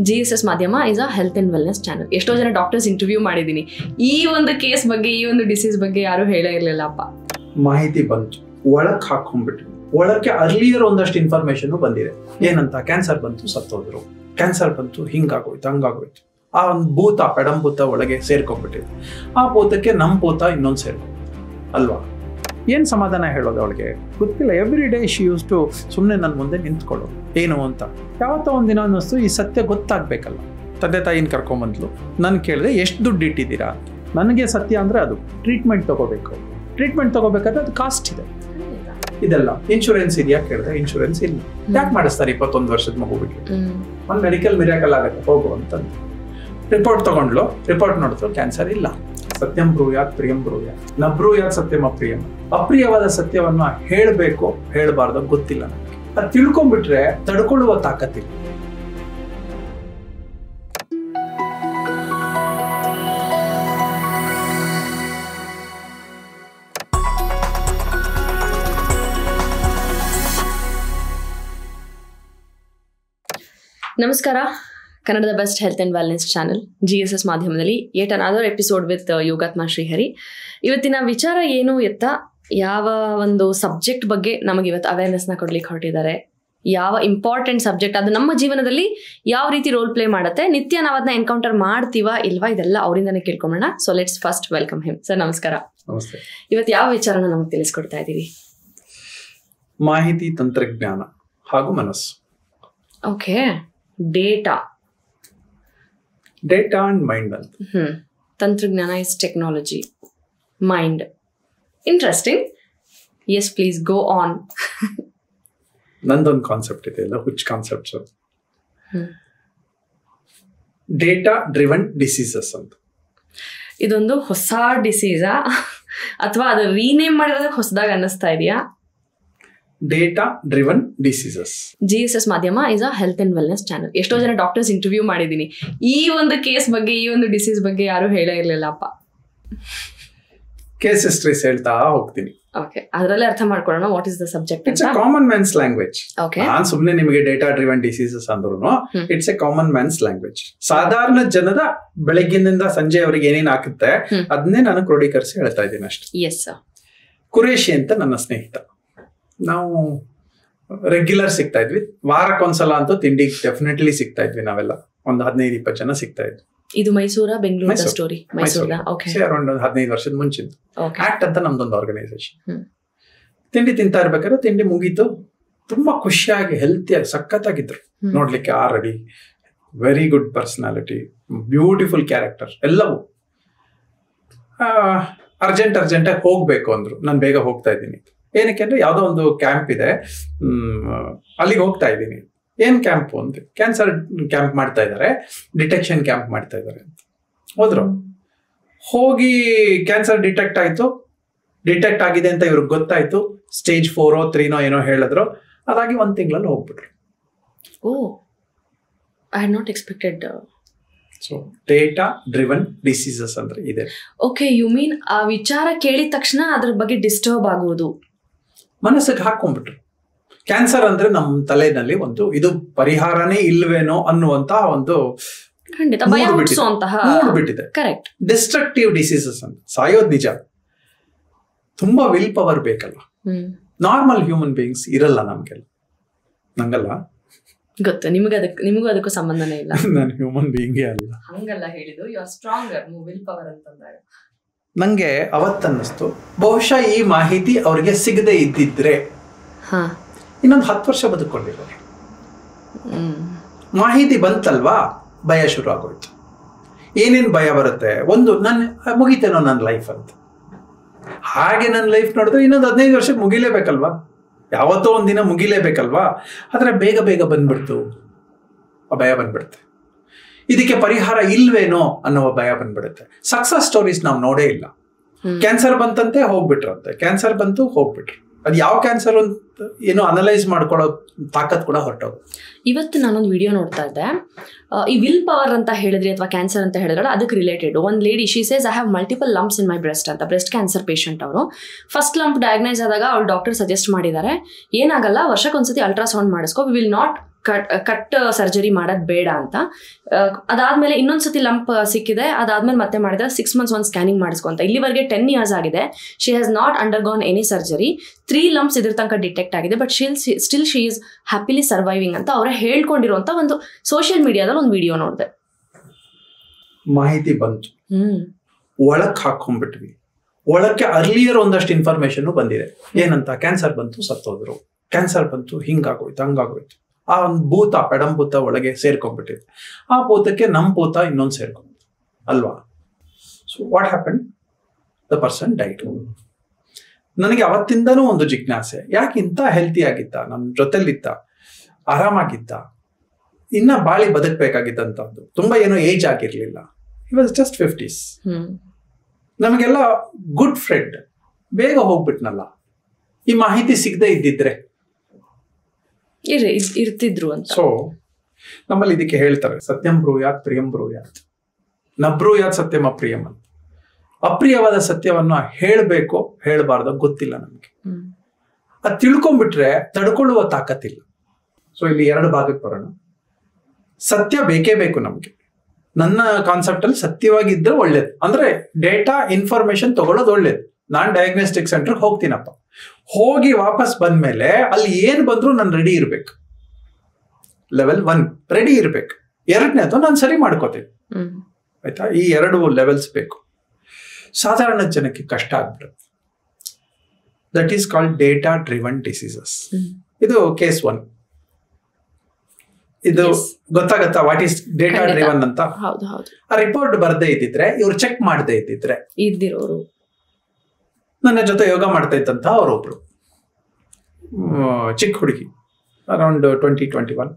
GSS ಮಾಧ್ಯಮ is a health and wellness channel. ಎಷ್ಟೋ ಜನ ಡಾಕ್ಟರ್ಸ್ ಇಂಟರ್ವ್ಯೂ ಮಾಡಿದ್ದೀನಿ, ಈ ಒಂದು ಕೇಸ್ ಬಗ್ಗೆ, ಈ ಒಂದು ಡಿಸೀಸ್ ಬಗ್ಗೆ ಯಾರು ಹೇಳೇ ಇರಲಿಲ್ಲಪ್ಪ. ಮಾಹಿತಿ ಬಂತು, ಒಳಕ್ ಹಾಕೊಂಡ್ಬಿಟ್ರು. ಒಳಕ್ಕೆ ಅರ್ಲಿಯರ್ ಒಂದಷ್ಟು ಇನ್ಫಾರ್ಮೇಶನ್ ಬಂದಿದೆ. ಏನಂತ, ಕ್ಯಾನ್ಸರ್ ಬಂತು, ಸತ್ತೋದ್ರು, ಕ್ಯಾನ್ಸರ್ ಬಂತು, ಹಿಂಗಾಗೋಯ್ತು, ಹಂಗಾಗೋಯ್ತು. ಆ ಒಂದು ಭೂತ, ಪೆಡಂಭೂತ ಒಳಗೆ ಸೇರ್ಕೊಂಡ್ಬಿಟ್ಟಿದೆ. ಆ ಭೂತಕ್ಕೆ ನಮ್ಮ ಭೂತ ಇನ್ನೊಂದು ಸೇರ್ಕೊ ಅಲ್ವಾ? ಏನ್ ಸಮಾಧಾನ ಹೇಳೋದು ಅವಳಿಗೆ ಗೊತ್ತಿಲ್ಲ. Every day she used to ಸುಮ್ಮನೆ ನನ್ನ ಮುಂದೆ ನಿಂತ್ಕೊಳ್ಳೋದು ಏನು ಅಂತ. ಯಾವತ್ತೋ ಒಂದಿನ ಅನ್ನಿಸ್ತು ಈ ಸತ್ಯ ಗೊತ್ತಾಗ್ಬೇಕಲ್ಲ. ತಂದೆ ತಾಯಿನ ಕರ್ಕೊಂಬಂದ್ಲು. ನಾನು ಕೇಳಿದೆ ಎಷ್ಟು ದುಡ್ಡು ಇಟ್ಟಿದ್ದೀರಾ ಅಂತ. ನನಗೆ ಸತ್ಯ ಅಂದ್ರೆ ಅದು ಟ್ರೀಟ್ಮೆಂಟ್ ತಗೋಬೇಕು. ಟ್ರೀಟ್ಮೆಂಟ್ ತಗೋಬೇಕಾದ್ರೆ ಅದು ಕಾಸ್ಟ್ ಇದೆ. ಇದೆಲ್ಲ ಇನ್ಶೂರೆನ್ಸ್ ಇದೆಯಾ ಕೇಳಿದ್ರೆ ಇನ್ಶೂರೆನ್ಸ್ ಇಲ್ಲ. ಯಾಕೆ ಮಾಡಿಸ್ತಾರೆ 21 ವರ್ಷದ ಮಗುವಿಗೆ? ಒಂದು ಮೆಡಿಕಲ್ ಮಿರಾಕಲ್ ಆಗುತ್ತೆ, ಹೋಗು ಅಂತಂದು ರಿಪೋರ್ಟ್ ತಗೊಂಡ್ಲು. ರಿಪೋರ್ಟ್ ನೋಡಿದ್ರು ಕ್ಯಾನ್ಸರ್ ಇಲ್ಲ. ಸತ್ಯಂ ಬ್ರೂಯಾತ್ ಪ್ರಿಯಂ ಬ್ರೂಯಾತ್ ನ ಬ್ರೂಯಾತ್ ಸತ್ಯಂ ಅಪ್ರಿಯಂ. ಅಪ್ರಿಯವಾದ ಸತ್ಯವನ್ನ ಹೇಳಬೇಕು ಹೇಳಬಾರ್ದು ಗೊತ್ತಿಲ್ಲ ನನಗೆ. ಅದು ತಿಳ್ಕೊಂಡ್ಬಿಟ್ರೆ ತಡ್ಕೊಳ್ಳುವ ತಾಕತ್ತಿಲ್ಲ. ನಮಸ್ಕಾರ. ಕನ್ನಡದ best health and wellness channel GSS ಮಾಧ್ಯಮದಲ್ಲಿ yet another episode with Yogatma Srihari. ಇವತ್ತಿನ ವಿಚಾರ ಏನು ಎತ್ತ, ಯಾವ ಒಂದು ಸಬ್ಜೆಕ್ಟ್ ಬಗ್ಗೆ ನಮಗೆ ಇವತ್ತು ಅವೇರ್ನೆಸ್ನ ಕೊಡ್ಲಿಕ್ಕೆ ಹೊರಟಿದ್ದಾರೆ, ಯಾವ ಇಂಪಾರ್ಟೆಂಟ್ ಸಬ್ಜೆಕ್ಟ್, ಅದು ನಮ್ಮ ಜೀವನದಲ್ಲಿ ಯಾವ ರೀತಿ ರೋಲ್ ಪ್ಲೇ ಮಾಡುತ್ತೆ, ನಿತ್ಯ ನಾವು ಅದನ್ನ ಎನ್ಕೌಂಟರ್ ಮಾಡ್ತೀವಾ ಇಲ್ವಾ, ಇದೆಲ್ಲ ಅವರಿಂದನೇ ಕೇಳ್ಕೊಂಬೋಣ. So let's first welcome him. Sir ನಮಸ್ಕಾರ. ನಮಸ್ತೆ. ಇವತ್ತು ಯಾವ ವಿಚಾರನ ನಮಗೆ ತಿಳಿಸ್ಕೊಡ್ತಾ ಇದ್ದೀವಿ? ಮಾಹಿತಿ ತಂತ್ರಜ್ಞಾನ ಹಾಗೂ ಮನಸ್ಸು. ಓಕೆ, ಡೇಟಾ ಅಂಡ್ ಮೈಂಡ್ ಅಂತ. ತಂತ್ರಜ್ಞಾನ is technology, mind. Interesting. Yes please go on. ನಂದೊಂದು ಕಾನ್ಸೆಪ್ಟ್ ಇದೆ, ಎಲ್ಲ ಹುಚ್ಚ ಕಾನ್ಸೆಪ್ಟ್ಸ್. ಡೇಟಾ ಡ್ರಿವನ್ ಡಿಸೀಸಸ್ ಅಂತ. ಇದೊಂದು ಹೊಸ ಡಿಸೀಸಾ ಅಥವಾ ಅದು ರೀನೇಮ್ ಮಾಡಿರೋದಕ್ಕೆ ಹೊಸದಾಗಿ ಅನ್ನಿಸ್ತಾ ಇದೆಯಾ? Data driven diseases. GSS ಮಾಧ್ಯಮ is a health and wellness channel. ಎಷ್ಟೋ ಜನ ಡಾಕ್ಟರ್ಸ್ ಇಂಟರ್ವ್ಯೂ ಮಾಡಿದ್ದೀನಿ, ಈ ಒಂದು ಕೇಸ್ ಬಗ್ಗೆ, ಈ ಒಂದು ಡಿಸೀಸ್ ಬಗ್ಗೆ ಯಾರು ಹೇಳೇ ಇರಲಿಲ್ಲಪ್ಪ. ಕೇಸ್ ಹಿಸ್ಟ್ರೀಸ್ ಹೇಳ್ತಾ ಹೋಗ್ತೀನಿ. ಓಕೆ, ಅದರಲ್ಲೇ ಅರ್ಥ ಮಾಡ್ಕೊಳ್ಳೋಣ what is the subject. It's a common man's language. ನಾನು ಸುಮ್ಮನೆ ನಿಮಗೆ ಡೇಟಾ ಡ್ರಿವನ್ ಡಿಸೀಸಸ್ ಅಂದ್ರೂ it's a common man's language. ಸಾಧಾರಣ ಜನದ ಬೆಳಗ್ಗಿನಿಂದ ಸಂಜೆವರೆಗೆ ಏನೇನು ಆಗುತ್ತೆ ಅದನ್ನೇ ನಾನು ಕ್ರೋಢೀಕರಿಸಿ ಹೇಳ್ತಾ ಇದ್ದೀನಿ ಅಷ್ಟೇ. Yes sir. ಕುರೇಶಿ ಅಂತ ನನ್ನ ಸ್ನೇಹಿತ. ನಾವು ರೆಗ್ಯುಲರ್ ಸಿಗ್ತಾ ಇದ್ವಿ, ವಾರಕ್ಕೊಂದ್ಸಲ ಅಂತೂ ತಿಂಡಿ ಡೆಫಿನೆಟ್ಲಿ ಸಿಗ್ತಾ ಇದ್ವಿ. ನಾವೆಲ್ಲ ಒಂದು 15-20 ಜನ ಸಿಗ್ತಾ ಇದ್ವಿ. ಇದು ಮೈಸೂರ, ಬೆಂಗಳೂರು ಸ್ಟೋರಿ? ಅರೌಂಡ್ 15 ವರ್ಷದ ಮುಂಚಿಂದ. ಆಕ್ಟ್ ಅಂತ ನಮ್ದೊಂದು ಆರ್ಗನೈಸೇಷನ್. ತಿಂಡಿ ತಿಂತಾ ಇರ್ಬೇಕಾದ್ರೆ ತಿಂಡಿ ಮುಗೀತು. ತುಂಬಾ ಖುಷಿಯಾಗಿ ಹೆಲ್ತಿಯಾಗಿ ಸಖತ್ತಾಗಿದ್ರು ನೋಡ್ಲಿಕ್ಕೆ. Already very good personality, beautiful character ಎಲ್ಲವೂ. ಅರ್ಜೆಂಟಾಗಿ ಹೋಗ್ಬೇಕು ಅಂದ್ರು. ನಾನು ಬೇಗ ಹೋಗ್ತಾ ಇದ್ದೀನಿ. ಏನಕ್ಕೆ ಅಂದ್ರೆ ಯಾವುದೋ ಒಂದು ಕ್ಯಾಂಪ್ ಇದೆ, ಅಲ್ಲಿಗೆ ಹೋಗ್ತಾ ಇದ್ದೀನಿ. ಏನ್ ಕ್ಯಾಂಪ್ ಅಂತ, ಕ್ಯಾನ್ಸರ್ ಕ್ಯಾಂಪ್ ಮಾಡ್ತಾ ಇದ್ದಾರೆ, ಡಿಟೆಕ್ಷನ್ ಕ್ಯಾಂಪ್ ಮಾಡ್ತಾ ಇದ್ದಾರೆ ಅಂತ ಹೋದ್ರು. ಹೋಗಿ ಕ್ಯಾನ್ಸರ್ ಡಿಟೆಕ್ಟ್ ಆಗಿದೆ ಅಂತ ಇವ್ರಿಗೆ ಗೊತ್ತಾಯ್ತು. ಸ್ಟೇಜ್ 4 or 3 ಏನೋ ಹೇಳಿದ್ರು. ಅದಾಗಿ 1 ತಿಂಗಳಲ್ಲಿ ಹೋಗ್ಬಿಟ್ರು. I had not expected. So data driven diseases ಅಂದ್ರೆ ಇದೆ. ಓಕೆ, ಯು ಮೀನ್ ಆ ವಿಚಾರ ಕೇಳಿದ ತಕ್ಷಣ ಅದ್ರ ಬಗ್ಗೆ ಡಿಸ್ಟರ್ಬ್ ಆಗುವುದು, ಮನಸ್ಸಿಗೆ ಹಾಕೊಂಡ್ಬಿಟ್ರು. ಕ್ಯಾನ್ಸರ್ ಅಂದ್ರೆ ನಮ್ಮ ತಲೆಯಲ್ಲಿ ಒಂದು ಇದು ಪರಿಹಾರನೇ ಇಲ್ವೇನೋ ಅನ್ನುವಂತ ಒಂದು ಮೂಡ್ಬಿಟ್ಟಿದೆ. ಕರೆಕ್ಟ್. ಡಿಸ್ಟ್ರಕ್ಟಿವ್ ಡಿಸೀಸಸ್ ಅಂತ. ಸಾಯೋದ್ ನಿಜ, ತುಂಬಾ ವಿಲ್ ಪವರ್ ಬೇಕಲ್ಲ. ನಾರ್ಮಲ್ ಹ್ಯೂಮನ್ ಬೀಯಿಂಗ್ಸ್ ಇರಲ್ಲ ನಮ್ಗೆಲ್ಲ. ನಂಗಲ್ಲ ಗೊತ್ತು, ನಿಮಗೂ ಅದಕ್ಕೂ ಸಂಬಂಧನೇ ಇಲ್ಲ. ನಾನು ಹ್ಯೂಮನ್ ಬೀಯಿಂಗೇ ಅಲ್ಲ. ಹಂಗಲ್ಲ ಹೇಳಿದ್ದು, you are stronger will power ಅಂತಂದಾಗ. ನಂಗೆ ಅವತ್ತನ್ನಿಸ್ತು, ಬಹುಶಃ ಈ ಮಾಹಿತಿ ಅವ್ರಿಗೆ ಸಿಗದೆ ಇದ್ದಿದ್ರೆ ಇನ್ನೊಂದು 10 ವರ್ಷ ಬದುಕೊಂಡಿರೋರು. ಮಾಹಿತಿ ಬಂತಲ್ವಾ, ಭಯ ಶುರು ಆಗೋಯ್ತು. ಏನೇನು ಭಯ ಬರುತ್ತೆ? ಒಂದು, ಮುಗಿತೇನೋ ನನ್ನ ಲೈಫ್ ಅಂತ. ಹಾಗೆ ನನ್ನ ಲೈಫ್ ನೋಡಿದ್ರೆ ಇನ್ನೊಂದು 15 ವರ್ಷಕ್ಕೆ ಮುಗಿಲೇಬೇಕಲ್ವಾ, ಯಾವತ್ತೋ ಒಂದಿನ ಮುಗಿಲೇಬೇಕಲ್ವಾ. ಆದ್ರೆ ಬೇಗ ಬಂದ್ಬಿಡ್ತು, ಆ ಭಯ ಬಂದ್ಬಿಡುತ್ತೆ. ಇದಕ್ಕೆ ಪರಿಹಾರ ಇಲ್ವೇನೋ ಅನ್ನೋ ಭಯ ಬಂದ್ಬಿಡುತ್ತೆ. ಸಕ್ಸಸ್ ಸ್ಟೋರೀಸ್ ನಾವು ನೋಡೇ ಇಲ್ಲ. ಕ್ಯಾನ್ಸರ್ ಬಂತಂತೆ ಹೋಗ್ಬಿಟ್ರಂತೆ, ಕ್ಯಾನ್ಸರ್ ಬಂತು ಹೋಗ್ಬಿಟ್ರು. ಅದು ಯಾವ ಕ್ಯಾನ್ಸರ್ ಅಂತ ಏನೋ ಅನಲೈಸ್ ಮಾಡ್ಕೊಳ್ಳೋ ತಾಕತ್ ಕೂಡ ಹೊರಟೋದು. ಇವತ್ತು ನಾನೊಂದು ವಿಡಿಯೋ ನೋಡ್ತಾ ಇದ್ದೆ. ಈ ವಿಲ್ ಪವರ್ ಅಂತ ಹೇಳಿದ್ರಿ ಅಥವಾ ಕ್ಯಾನ್ಸರ್ ಅಂತ ಹೇಳಿದ್ರೆ ಅದಕ್ಕೆ ರಿಲೇಟೆಡ್ ಒಂದು lady, she says I have multiple lumps in my breast ಅಂತ. ಬ್ರೆಸ್ಟ್ ಕ್ಯಾನ್ಸರ್ ಪೇಷಂಟ್ ಅವರು. ಫಸ್ಟ್ ಲಂಪ್ ಡಯಾಗ್ನೈಸ್ ಆದಾಗ ಅವ್ರು ಡಾಕ್ಟರ್ ಸಜೆಸ್ಟ್ ಮಾಡಿದ್ದಾರೆ, ಏನಾಗಲ್ಲ, ವರ್ಷಕ್ಕೊಂದ್ಸತಿ ಅಲ್ಟ್ರಾಸೌಂಡ್ ಮಾಡಿಸ್ಕೊ, we will not cut surgery ಮಾಡೋದು ಬೇಡ ಅಂತ. ಅದಾದ್ಮೇಲೆ ಇನ್ನೊಂದ್ಸತಿ ಲಂಪ್ ಸಿಕ್ಕಿದೆ, ಅದಾದ್ಮೇಲೆ ಮತ್ತೆ ಮಾಡಿದ್ರೆ 6 months ಒಂದು ಸ್ಕ್ಯಾನಿಂಗ್ ಮಾಡಿಸ್ಕೊಂತ. ಇಲ್ಲಿವರೆಗೆ 10 years ಆಗಿದೆ. She has not undergone any surgery. 3 lumps ಇದ್ರ ತನಕ ಡಿಟೆಕ್ಟ್ ಆಗಿದೆ, but still she is happily surviving ಅಂತ ಅವರೇ ಹೇಳ್ಕೊಂಡಿರುವಂತ ಒಂದು ಸೋಷಿಯಲ್ ಮೀಡಿಯಾದಲ್ಲಿ ಒಂದು ವಿಡಿಯೋ ನೋಡಿದೆ. ಮಾಹಿತಿ ಬಂತು, ಒಳಕ್ ಹಾಕೊಂಡ್ಬಿಟ್ವಿ. ಒಳಕ್ಕೆ ಅರ್ಲಿಯರ್ ಒಂದಷ್ಟು ಇನ್ಫಾರ್ಮೇಶನ್ ಬಂದಿದೆ. ಏನಂತ, ಕ್ಯಾನ್ಸರ್ ಬಂತು ಸತ್ತೋದ್ರು, ಕ್ಯಾನ್ಸರ್ ಬಂತು ಹಿಂಗಾಗೋಯ್ತು ಹಂಗಾಗೋಯ್ತು. ಆ ಒಂದು ಭೂತ ಪೆಡಂಭೂತ ಒಳಗೆ ಸೇರ್ಕೊಂಡ್ಬಿಟ್ಟಿದೆ. ಆ ಭೂತಕ್ಕೆ ನಮ್ಮ ಭೂತ ಇನ್ನೊಂದು ಸೇರ್ಕೊಂಡ್ಬಿಟ್ಟು ಅಲ್ವಾ. So what happen, the person died. ನನಗೆ ಅವತ್ತಿಂದನೂ ಒಂದು ಜಿಜ್ಞಾಸೆ, ಯಾಕೆ ಇಂಥ ಹೆಲ್ತಿ ಆಗಿದ್ದ, ನನ್ನ ಜೊತೆಲಿದ್ದ, ಆರಾಮಾಗಿದ್ದ, ಇನ್ನ ಬಾಳಿ ಬದುಕಬೇಕಾಗಿದ್ದಂಥದ್ದು, ತುಂಬಾ ಏನೋ ಏಜ್ ಆಗಿರ್ಲಿಲ್ಲ. He was just 50s. ನಮಗೆಲ್ಲ ಗುಡ್ ಫ್ರೆಂಡ್, ಬೇಗ ಹೋಗ್ಬಿಟ್ನಲ್ಲ. ಈ ಮಾಹಿತಿ ಸಿಗದೆ ಇದ್ದಿದ್ರೆ ಇರ್ತಿದ್ರು ಅಂತ. ಸೊ ನಮ್ಮಲ್ಲಿ ಇದಕ್ಕೆ ಹೇಳ್ತಾರೆ, ಸತ್ಯಂ ಬ್ರೂಯಾತ್ ಪ್ರಿಯಂ ಬ್ರೂಯಾತ್, ನಬ್ರೂಯಾತ್ ಸತ್ಯಂ ಅಪ್ರಿಯಂ ಅಂತ. ಅಪ್ರಿಯವಾದ ಸತ್ಯವನ್ನ ಹೇಳ್ಬೇಕು ಹೇಳ್ಬಾರ್ದು ಗೊತ್ತಿಲ್ಲ ನಮ್ಗೆ. ಅದು ತಿಳ್ಕೊಂಡ್ಬಿಟ್ರೆ ತಡ್ಕೊಳ್ಳುವ ತಾಕತ್ತಿಲ್ಲ. ಸೊ ಇಲ್ಲಿ 2 ಭಾಗಕ್ಕೆ ಬರೋಣ. ಸತ್ಯ ಬೇಕೇ ಬೇಕು ನಮ್ಗೆ. ನನ್ನ ಕಾನ್ಸೆಪ್ಟ್ ಅಲ್ಲಿ ಸತ್ಯವಾಗಿದ್ರೆ ಒಳ್ಳೇದು. ಅಂದ್ರೆ ಡೇಟಾ ಇನ್ಫಾರ್ಮೇಶನ್ ತಗೊಳ್ಳೋದು ಒಳ್ಳೇದು. ನಾನ್ ಡಯಾಗ್ನೋಸ್ಟಿಕ್ ಸೆಂಟರ್ಗೆ ಹೋಗ್ತೀನಪ್ಪ, ಹೋಗಿ ವಾಪಸ್ ಬಂದ್ಮೇಲೆ ಅಲ್ಲಿ ಏನ್ ಬಂದ್ರು ನಾನು ರೆಡಿ ಇರ್ಬೇಕು. ಲೆವೆಲ್ 1 ರೆಡಿ ಇರ್ಬೇಕು. 2ನೇದು ನಾನು ಸರಿ ಮಾಡ್ಕೋತೀನಿ. ಆಯ್ತಾ, ಈ 2 ಲೆವೆಲ್ಸ್ ಬೇಕು. ಸಾಧಾರಣ ಜನಕ್ಕೆ ಕಷ್ಟ ಆಗ್ಬಿಡುತ್ತೆ. That is called data driven diseases. ಇದು ಕೇಸ್ 1. ಇದು ಗೊತ್ತಾಗತ್ತಾ ವಾಟ್ ಈಸ್ ಡೇಟಾ ಡ್ರಿವನ್ ಅಂತ? ಆ ರಿಪೋರ್ಟ್ ಬರ್ದೇ ಇದ್ದಿದ್ರೆ, ಇವ್ರು ಚೆಕ್ ಮಾಡದೇ ಇದ್ದಿದ್ರೆ, ಇದ್ದಿರೋರು ನನ್ನ ಜೊತೆ ಯೋಗ ಮಾಡ್ತಾ ಇದ್ದಂತ ಅವರೊಬ್ರು ಚಿಕ್ಕ ಹುಡುಗಿ, around 20-21.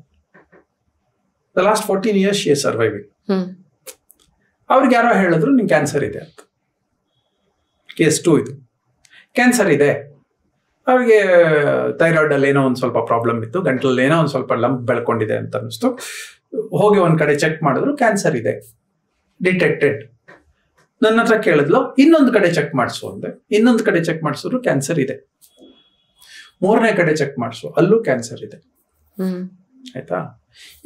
The last 14 years she is surviving. ಅವ್ರಿಗೆ ಯಾರೋ ಹೇಳಿದ್ರು ನಿಂಗೆ ಕ್ಯಾನ್ಸರ್ ಇದೆ ಅಂತ. ಕೇಸ್ 2 ಇದು. ಕ್ಯಾನ್ಸರ್ ಇದೆ, ಅವ್ರಿಗೆ ಥೈರಾಯ್ಡ್ ಅಲ್ಲಿ ಏನೋ ಒಂದು ಸ್ವಲ್ಪ ಪ್ರಾಬ್ಲಮ್ ಇತ್ತು, ಗಂಟಲಲ್ಲಿ ಏನೋ ಒಂದು ಸ್ವಲ್ಪ ಲಂಪ್ ಬೆಳ್ಕೊಂಡಿದೆ ಅಂತ ಅನ್ನಿಸ್ತು. ಹೋಗಿ ಒಂದ್ ಕಡೆ ಚೆಕ್ ಮಾಡಿದ್ರು, ಕ್ಯಾನ್ಸರ್ ಇದೆ ಡಿಟೆಕ್ಟೆಡ್. ನನ್ನ ಹತ್ರ ಕೇಳಿದ್ಲು, ಇನ್ನೊಂದು ಕಡೆ ಚೆಕ್ ಮಾಡಿಸು ಅಂದೆ. ಇನ್ನೊಂದು ಕಡೆ ಚೆಕ್ ಮಾಡಿಸಿದ್ರು ಕ್ಯಾನ್ಸರ್ ಇದೆ. 3ನೇ ಕಡೆ ಚೆಕ್ ಮಾಡಿಸು, ಅಲ್ಲೂ ಕ್ಯಾನ್ಸರ್ ಇದೆ. ಆಯ್ತಾ.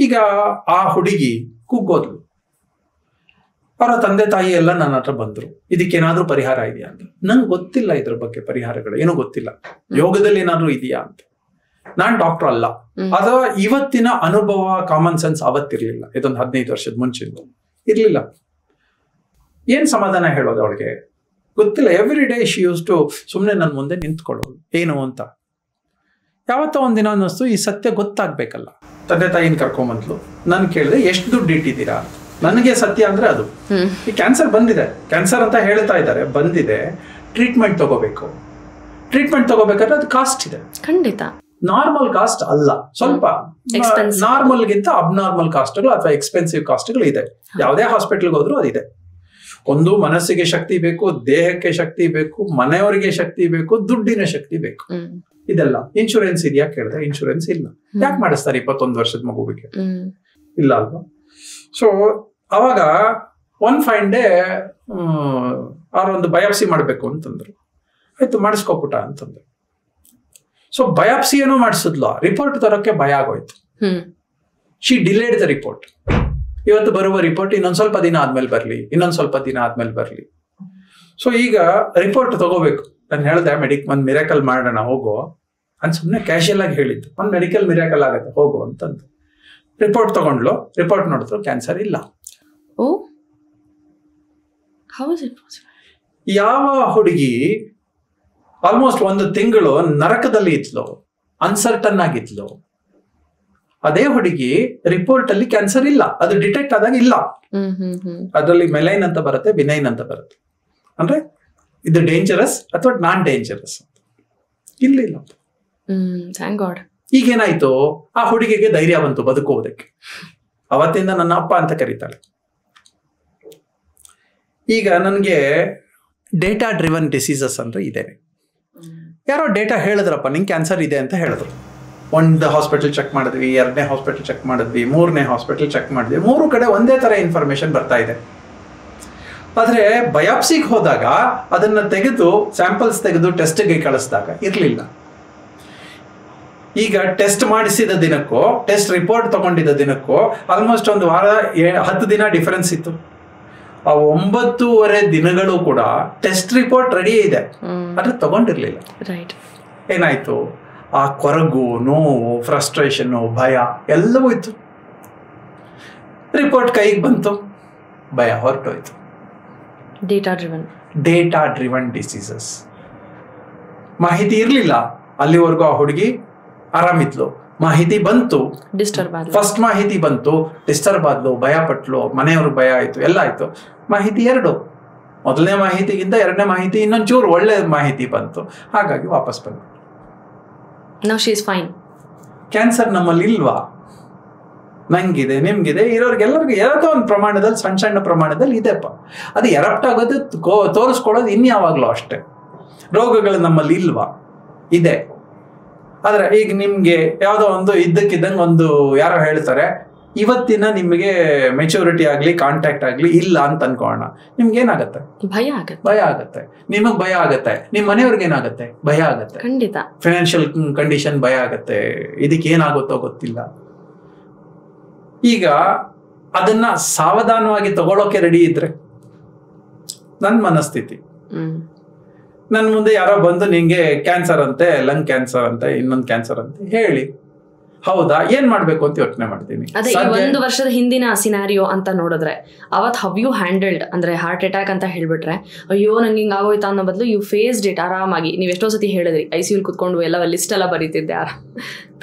ಈಗ ಆ ಹುಡುಗಿ ಕುಗ್ಗೋದ್ಲು. ಅವರ ತಂದೆ ತಾಯಿ ಎಲ್ಲ ನನ್ನ ಹತ್ರ ಬಂದ್ರು, ಇದಕ್ಕೇನಾದ್ರೂ ಪರಿಹಾರ ಇದೆಯಾ ಅಂತ. ನಂಗೆ ಗೊತ್ತಿಲ್ಲ ಇದ್ರ ಬಗ್ಗೆ ಪರಿಹಾರಗಳು, ಏನೂ ಗೊತ್ತಿಲ್ಲ. ಯೋಗದಲ್ಲಿ ಏನಾದ್ರೂ ಇದೆಯಾ ಅಂತ. ನಾನ್ ಡಾಕ್ಟರ್ ಅಲ್ಲ. ಅಥವಾ ಇವತ್ತಿನ ಅನುಭವ, ಕಾಮನ್ ಸೆನ್ಸ್ ಅವತ್ತಿರ್ಲಿಲ್ಲ. ಇದೊಂದು 15 ವರ್ಷದ ಮುಂಚಿಂದ ಇರ್ಲಿಲ್ಲ. ಏನ್ ಸಮಾಧಾನ ಹೇಳೋದು ಅವಳಿಗೆ ಗೊತ್ತಿಲ್ಲ. Every day she used to ಸುಮ್ನೆ ನನ್ನ ಮುಂದೆ ನಿಂತ್ಕೊಳ್ಳೋದು ಏನು ಅಂತ. ಯಾವತ್ತೋ ಒಂದಿನ ಅನ್ನಿಸ್ತು, ಈ ಸತ್ಯ ಗೊತ್ತಾಗ್ಬೇಕಲ್ಲ. ತಂದೆ ತಾಯಿನ ಕರ್ಕೊಂಬಂದ್ಲು. ನಾನು ಕೇಳಿದೆ, ಎಷ್ಟು ದುಡ್ಡು ಇಟ್ಟಿದ್ದೀರಾ? ನನಗೆ ಸತ್ಯ ಅಂದ್ರೆ ಅದು, ಈ ಕ್ಯಾನ್ಸರ್ ಬಂದಿದೆ, ಕ್ಯಾನ್ಸರ್ ಅಂತ ಹೇಳ್ತಾ ಇದ್ದಾರೆ, ಬಂದಿದೆ, ಟ್ರೀಟ್ಮೆಂಟ್ ತಗೋಬೇಕು. ಟ್ರೀಟ್ಮೆಂಟ್ ತಗೋಬೇಕಾದ್ರೆ ಅದು ಕಾಸ್ಟ್ ಇದೆ. ಖಂಡಿತ ನಾರ್ಮಲ್ ಕಾಸ್ಟ್ ಅಲ್ಲ, ಸ್ವಲ್ಪ ನಾರ್ಮಲ್ಗಿಂತ ಅಬ್ನಾರ್ಮಲ್ ಕಾಸ್ಟ್ಗಳು ಅಥವಾ ಎಕ್ಸ್ಪೆನ್ಸಿವ್ ಕಾಸ್ಟ್ಗಳು ಇದೆ. ಯಾವುದೇ ಹಾಸ್ಪಿಟಲ್ಗೆ ಹೋದ್ರು ಅದಿದೆ. ಒಂದು ಮನಸ್ಸಿಗೆ ಶಕ್ತಿ ಬೇಕು, ದೇಹಕ್ಕೆ ಶಕ್ತಿ ಬೇಕು, ಮನೆಯವರಿಗೆ ಶಕ್ತಿ ಬೇಕು, ದುಡ್ಡಿನ ಶಕ್ತಿ ಬೇಕು. ಇದೆಲ್ಲ ಇನ್ಶೂರೆನ್ಸ್ ಇದೆಯಾ ಕೇಳಿದ್ರೆ ಇನ್ಶೂರೆನ್ಸ್ ಇಲ್ಲ. ಯಾಕೆ ಮಾಡಿಸ್ತಾರೆ 21 ವರ್ಷದ ಮಗುವಿಗೆ? ಇಲ್ಲ ಅಲ್ವಾ. ಸೊ ಅವಾಗ ಒನ್ ಫೈನ್ ಡೇ ಅವ್ರೊಂದು ಬಯಾಪ್ಸಿ ಮಾಡ್ಬೇಕು ಅಂತಂದ್ರು. ಆಯ್ತು ಮಾಡಿಸ್ಕೊಪುಟ ಅಂತಂದ್ರು. ಸೊ ಬಯಾಪ್ಸಿ ಏನೋ ಮಾಡಿಸಿದ್ಲು, ರಿಪೋರ್ಟ್ ತರೋಕೆ ಭಯ ಆಗೋಯ್ತು. She delayed the report. ಇವತ್ತು ಬರುವ ರಿಪೋರ್ಟ್ ಇನ್ನೊಂದ್ ಸ್ವಲ್ಪ ದಿನ ಆದ್ಮೇಲೆ ಬರ್ಲಿ, ಇನ್ನೊಂದ್ ಸ್ವಲ್ಪ ದಿನ ಆದ್ಮೇಲೆ ಬರ್ಲಿ. ಸೊ ಈಗ ರಿಪೋರ್ಟ್ ತಗೋಬೇಕು. ನಾನು ಹೇಳ್ದೆ, ಒಂದ್ ಮಿರಾಕಲ್ ಮಾಡೋಣ ಹೋಗೋ ಅಂತ ಸುಮ್ಮನೆ ಕ್ಯಾಶುಯಲ್ ಆಗಿ ಹೇಳಿದ್ದು. ಒಂದ್ ಮೆಡಿಕಲ್ ಮಿರಾಕಲ್ ಆಗತ್ತೆ ಹೋಗು ಅಂತಂದು ರಿಪೋರ್ಟ್ ತಗೊಂಡ್ಲು. ರಿಪೋರ್ಟ್ ನೋಡಿದ್ರು ಕ್ಯಾನ್ಸರ್ ಇಲ್ಲ. ಯಾವ ಹುಡುಗಿ ಆಲ್ಮೋಸ್ಟ್ 1 ತಿಂಗಳು ನರಕದಲ್ಲಿ ಇದ್ಲು, ಅನ್ಸರ್ಟನ್ ಆಗಿದ್ಲು, ಅದೇ ಹುಡುಗಿ ರಿಪೋರ್ಟ್ ಅಲ್ಲಿ ಕ್ಯಾನ್ಸರ್ ಇಲ್ಲ, ಅದು ಡಿಟೆಕ್ಟ್ ಆದಾಗ ಇಲ್ಲ. ಅದರಲ್ಲಿ ಮೆಲೈನ್ ಅಂತ ಬರುತ್ತೆ, ಬಿನೈನ್ ಅಂತ ಬರುತ್ತೆ. ಅಂದ್ರೆ ಇದು ಡೇಂಜರಸ್ ಅಥವಾ ನಾನ್ ಡೇಂಜರಸ್ ಇಲ್ಲ. ಈಗೇನಾಯ್ತು, ಆ ಹುಡುಗಿಗೆ ಧೈರ್ಯ ಬಂತು ಬದುಕುವುದಕ್ಕೆ. ಅವತ್ತಿಂದ ನನ್ನ ಅಪ್ಪ ಅಂತ ಕರೀತಾಳೆ. ಈಗ ನನಗೆ ಡೇಟಾ ಡ್ರಿವನ್ ಡಿಸೀಸಸ್ ಅಂದ್ರೆ ಇದೆ. ಯಾರೋ ಡೇಟಾ ಹೇಳಿದ್ರಪ್ಪ ನಿಂಗೆ ಕ್ಯಾನ್ಸರ್ ಇದೆ ಅಂತ ಹೇಳಿದ್ರು. 1 ಹಾಸ್ಪಿಟಲ್ ಚೆಕ್ ಮಾಡಿದ್ವಿ, 2ನೇ ಹಾಸ್ಪಿಟಲ್ ಚೆಕ್ ಮಾಡಿದ್ವಿ, 3ನೇ ಹಾಸ್ಪಿಟಲ್ ಚೆಕ್ ಮಾಡಿದ್ವಿ. 3 ಕಡೆ ಒಂದೇ ತರ ಇನ್ಫಾರ್ಮೇಶನ್ ಬರ್ತಾ ಇದೆ. ಆದ್ರೆ ಬಯಾಪ್ಸಿಗೆ ಹೋದಾಗ ಅದನ್ನ ತೆಗೆದು ಸ್ಯಾಂಪಲ್ಸ್ ತೆಗೆದು ಟೆಸ್ಟ್ಗೆ ಕಳಿಸಿದಾಗ ಇರ್ಲಿಲ್ಲ. ಈಗ ಟೆಸ್ಟ್ ಮಾಡಿಸಿದ ದಿನಕ್ಕೂ ಟೆಸ್ಟ್ ರಿಪೋರ್ಟ್ ತಗೊಂಡಿದ್ದ ದಿನಕ್ಕೂ ಆಲ್ಮೋಸ್ಟ್ ಒಂದು ವಾರ 10 ದಿನ ಡಿಫರೆನ್ಸ್ ಇತ್ತು. ಆ 9.5 ದಿನಗಳು ಕೂಡ ಟೆಸ್ಟ್ ರಿಪೋರ್ಟ್ ರೆಡಿ ಇದೆ, ಆದ್ರೆ ತಗೊಂಡಿರ್ಲಿಲ್ಲ. ಏನಾಯ್ತು? ಆ ಕೊರಗು, ನೋವು, ಫ್ರಸ್ಟ್ರೇಷನ್, ಭಯ ಎಲ್ಲವೂ ಇತ್ತು. ರಿಪೋರ್ಟ್ ಕೈಗೆ ಬಂತು, ಭಯ ಹೊರಟೋಯ್ತು. Data driven diseases. ಮಾಹಿತಿ ಇರ್ಲಿಲ್ಲ ಅಲ್ಲಿವರೆಗೂ. ಆ ಹುಡುಗಿ ಆರಾಮಿದ್ಲು. ಮಾಹಿತಿ ಬಂತು, ಫಸ್ಟ್ ಮಾಹಿತಿ ಬಂತು, ಡಿಸ್ಟರ್ಬ್ ಆದ್ಲು, ಭಯ ಪಟ್ಲು, ಮನೆಯವ್ರಿಗೆ ಭಯ ಆಯ್ತು, ಎಲ್ಲ ಆಯ್ತು. ಮಾಹಿತಿ 2, ಮೊದಲನೇ ಮಾಹಿತಿಗಿಂತ 2ನೇ ಮಾಹಿತಿ ಇನ್ನೊಂಚೂರು ಒಳ್ಳೆ ಮಾಹಿತಿ ಬಂತು, ಹಾಗಾಗಿ ವಾಪಸ್ ಬಂತು. ಕ್ಯಾನ್ಸರ್ ನಮ್ಮಲ್ಲಿ ಇಲ್ವಾ? ನಂಗಿದೆ, ನಿಮ್ಗಿದೆ, ಇರೋರ್ಗೆಲ್ಲರಿಗೂ ಯಾವುದೋ ಒಂದು ಪ್ರಮಾಣದಲ್ಲಿ, ಸಣ್ಣ ಸಣ್ಣ ಪ್ರಮಾಣದಲ್ಲಿ ಇದೆಪ್ಪ. ಅದು ಎರಪ್ಟ್ ಆಗೋದು, ತೋರಿಸ್ಕೊಳ್ಳೋದು ಇನ್ಯಾವಾಗ್ಲೂ ಅಷ್ಟೇ. ರೋಗಗಳು ನಮ್ಮಲ್ಲಿ ಇಲ್ವಾ? ಇದೆ. ಆದ್ರೆ ಈಗ ನಿಮ್ಗೆ ಯಾವುದೋ ಒಂದು ಇದ್ದಕ್ಕಿದ್ದಂಗೆ ಒಂದು ಯಾರೋ ಹೇಳ್ತಾರೆ, ಇವತ್ತಿನ ನಿಮಗೆ ಮೆಚೂರಿಟಿ ಆಗ್ಲಿ, ಕಾಂಟ್ಯಾಕ್ಟ್ ಆಗ್ಲಿ ಇಲ್ಲ ಅಂತ ಅನ್ಕೋಣ, ನಿಮ್ಗೆ ಏನಾಗತ್ತೆ? ಭಯ ಆಗತ್ತೆ. ನಿಮಗ್ ಭಯ ಆಗತ್ತೆ, ನಿಮ್ ಮನೆಯವ್ರಿಗೆ ಏನಾಗತ್ತೆ? ಭಯ ಆಗತ್ತೆ. ಖಂಡಿತ. ಫೈನಾನ್ಷಿಯಲ್ ಕಂಡೀಷನ್ ಭಯ ಆಗತ್ತೆ, ಇದಕ್ಕೆ ಏನಾಗುತ್ತೋ ಗೊತ್ತಿಲ್ಲ. ಈಗ ಅದನ್ನ ಸಾವಧಾನವಾಗಿ ತಗೊಳ್ಳೋಕೆ ರೆಡಿ ಇದ್ರೆ, ನನ್ನ ಮನಸ್ಥಿತಿ, ನನ್ನ ಮುಂದೆ ಯಾರೋ ಬಂದು ನಿಂಗೆ ಕ್ಯಾನ್ಸರ್ ಅಂತೆ, ಲಂಗ್ ಕ್ಯಾನ್ಸರ್ ಅಂತೆ, ಇನ್ನೊಂದು ಕ್ಯಾನ್ಸರ್ ಅಂತ ಹೇಳಿ, ಹೌದಾ, ಏನ್ ಮಾಡ್ಬೇಕು ಅಂತ ಯೋಚನೆ ಮಾಡ್ತೀನಿ. ಅದೇ 1 ವರ್ಷದ ಹಿಂದಿನ ಸಿನಾರಿಯೋ ಅಂತ ನೋಡಿದ್ರೆ, ಅವತ್ ಹವ್ ಯು ಹ್ಯಾಂಡಲ್ಡ್, ಅಂದ್ರೆ ಹಾರ್ಟ್ ಅಟ್ಯಾಕ್ ಅಂತ ಹೇಳ್ಬಿಟ್ರೆ, ಅಯ್ಯೋ ನಂಗೆ ಹಿಂಗ್ ಆಗೋಯ್ತಾ ಅನ್ನೋ ಬದಲು ಯು ಫೇಸ್ಡ್ ಇಟ್ ಆರಾಮಾಗಿ. ನೀವ್ ಎಷ್ಟೋ ಸತಿ ಹೇಳಿದ್ರಿ, ICU ಕುತ್ಕೊಂಡು ಎಲ್ಲ ಲಿಸ್ಟ್ ಎಲ್ಲ ಬರೀತಿದ್ದೆ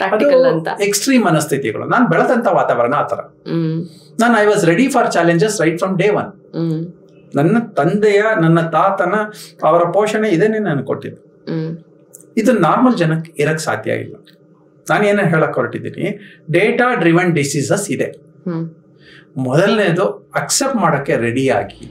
ಪ್ರಾಕ್ಟಿಕಲ್ ಅಂತ. ಎಕ್ಸ್ಟ್ರೀಮ್ ಮನಸ್ಥಿತಿಗಳು. ನಾನು ಬೆಳೆದಂತ ವಾತಾವರಣ ಆತರ. ನಾನು I was ready for challenges right from day 1. ನನ್ನ ತಂದೆಯ, ನನ್ನ ತಾತನ, ಅವರ ಪೋಷಣೆ ಇದೇನೆ ನಾನು ಕೊಟ್ಟಿದ್ದು. ಇದು ನಾರ್ಮಲ್ ಜನಕ್ಕೆ ಇರಕ್ ಸಾಧ್ಯ ಇಲ್ಲ. ನಾನು ಏನ ಹೇಳಕ್ ಹೊರಟಿದ್ದೀನಿ, ಡೇಟಾ ಡ್ರಿವನ್ ಡಿಸೀಸಸ್ ಇದೆ. ಮೊದಲನೇದು ಅಕ್ಸೆಪ್ಟ್ ಮಾಡಕ್ಕೆ ರೆಡಿ ಆಗಿ